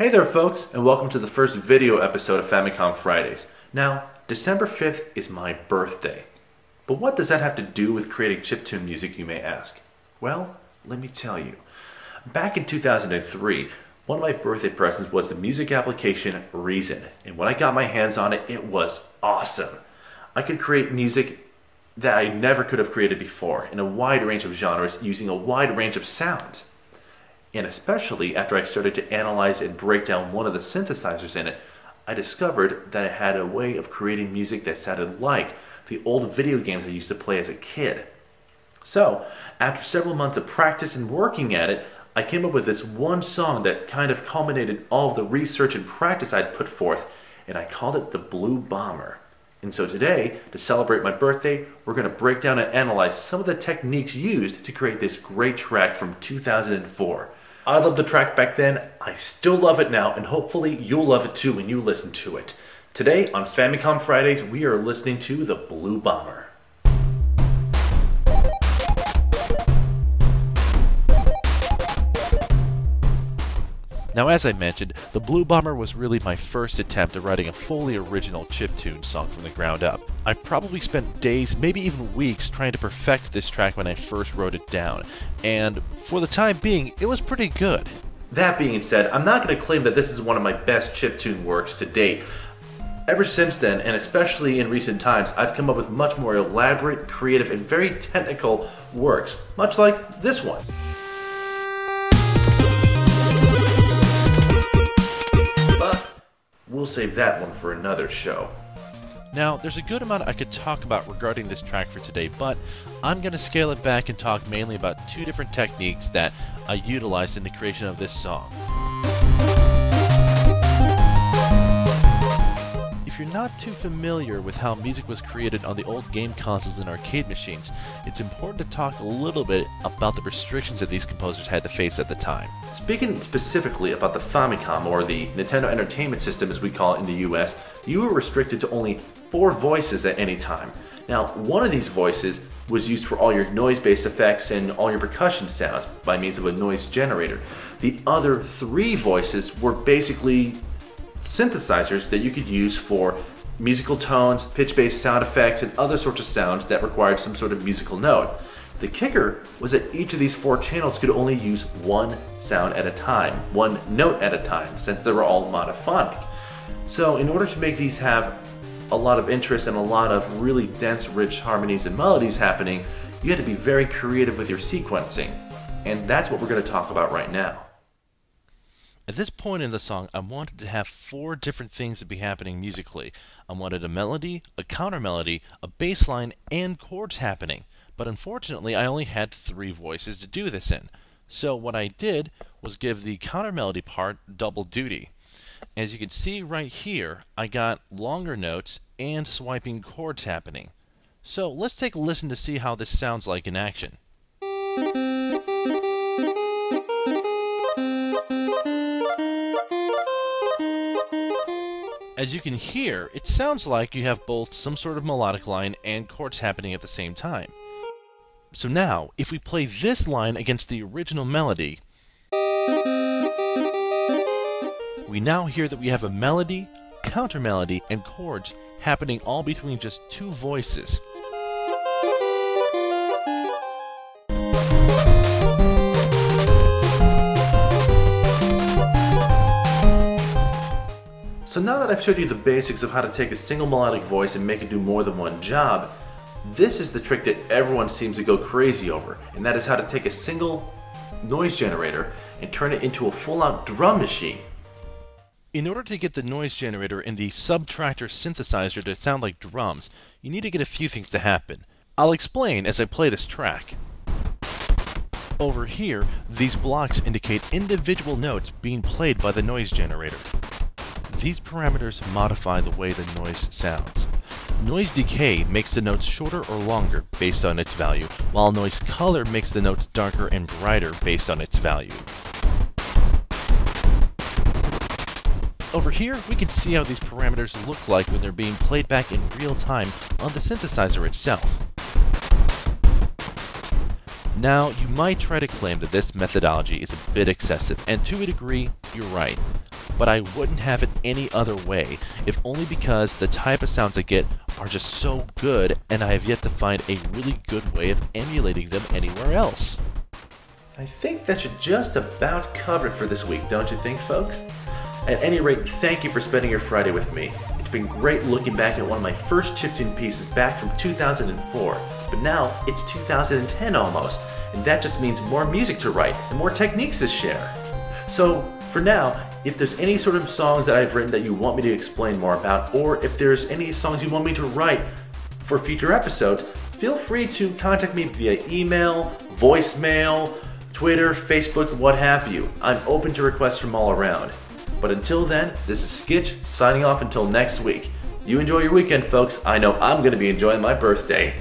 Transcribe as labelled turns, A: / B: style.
A: Hey there folks, and welcome to the first video episode of Famicom Fridays. Now, December 5th is my birthday. But what does that have to do with creating chiptune music, you may ask? Well, let me tell you. Back in 2003, one of my birthday presents was the music application Reason. And when I got my hands on it, it was awesome. I could create music that I never could have created before in a wide range of genres using a wide range of sounds. And especially after I started to analyze and break down one of the synthesizers in it, I discovered that it had a way of creating music that sounded like the old video games I used to play as a kid. So, after several months of practice and working at it, I came up with this one song that kind of culminated all of the research and practice I'd put forth, and I called it the Blue Bomber. And so today, to celebrate my birthday, we're going to break down and analyze some of the techniques used to create this great track from 2004. I loved the track back then, I still love it now, and hopefully you'll love it too when you listen to it. Today on Famicom Fridays, we are listening to the Blue Bomber. Now, as I mentioned, the Blue Bomber was really my first attempt at writing a fully original chiptune song from the ground up. I probably spent days, maybe even weeks, trying to perfect this track when I first wrote it down, and for the time being, it was pretty good. That being said, I'm not going to claim that this is one of my best chiptune works to date. Ever since then, and especially in recent times, I've come up with much more elaborate, creative, and very technical works, much like this one. We'll save that one for another show. Now, there's a good amount I could talk about regarding this track for today, but I'm going to scale it back and talk mainly about two different techniques that I utilized in the creation of this song. If you're not too familiar with how music was created on the old game consoles and arcade machines, it's important to talk a little bit about the restrictions that these composers had to face at the time. Speaking specifically about the Famicom, or the Nintendo Entertainment System as we call it in the US, you were restricted to only 4 voices at any time. Now, one of these voices was used for all your noise-based effects and all your percussion sounds by means of a noise generator. The other 3 voices were basically synthesizers that you could use for musical tones, pitch-based sound effects, and other sorts of sounds that required some sort of musical note. The kicker was that each of these 4 channels could only use one sound at a time, one note at a time, since they were all monophonic. So in order to make these have a lot of interest and a lot of really dense, rich harmonies and melodies happening, you had to be very creative with your sequencing. And that's what we're going to talk about right now. At this point in the song, I wanted to have 4 different things to be happening musically. I wanted a melody, a counter melody, a bass line, and chords happening. But unfortunately, I only had 3 voices to do this in. So what I did was give the counter melody part double duty. As you can see right here, I got longer notes and swiping chords happening. So let's take a listen to see how this sounds like in action. As you can hear, it sounds like you have both some sort of melodic line and chords happening at the same time. So now, if we play this line against the original melody, we now hear that we have a melody, counter melody, and chords happening all between just 2 voices. So now that I've showed you the basics of how to take a single melodic voice and make it do more than one job, this is the trick that everyone seems to go crazy over, and that is how to take a single noise generator and turn it into a full-out drum machine. In order to get the noise generator and the subtractor synthesizer to sound like drums, you need to get a few things to happen. I'll explain as I play this track. Over here, these blocks indicate individual notes being played by the noise generator. These parameters modify the way the noise sounds. Noise decay makes the notes shorter or longer based on its value, while noise color makes the notes darker and brighter based on its value. Over here, we can see how these parameters look like when they're being played back in real time on the synthesizer itself. Now, you might try to claim that this methodology is a bit excessive, and to a degree, you're right. but I wouldn't have it any other way, if only because the type of sounds I get are just so good and I have yet to find a really good way of emulating them anywhere else. I think that should just about cover it for this week, don't you think, folks? At any rate, thank you for spending your Friday with me. It's been great looking back at one of my first chiptune pieces back from 2004, but now it's 2010 almost, and that just means more music to write and more techniques to share. So, for now, if there's any sort of songs that I've written that you want me to explain more about, or if there's any songs you want me to write for future episodes, feel free to contact me via email, voicemail, Twitter, Facebook, what have you. I'm open to requests from all around. But until then, this is Skitch signing off until next week. You enjoy your weekend, folks. I know I'm going to be enjoying my birthday.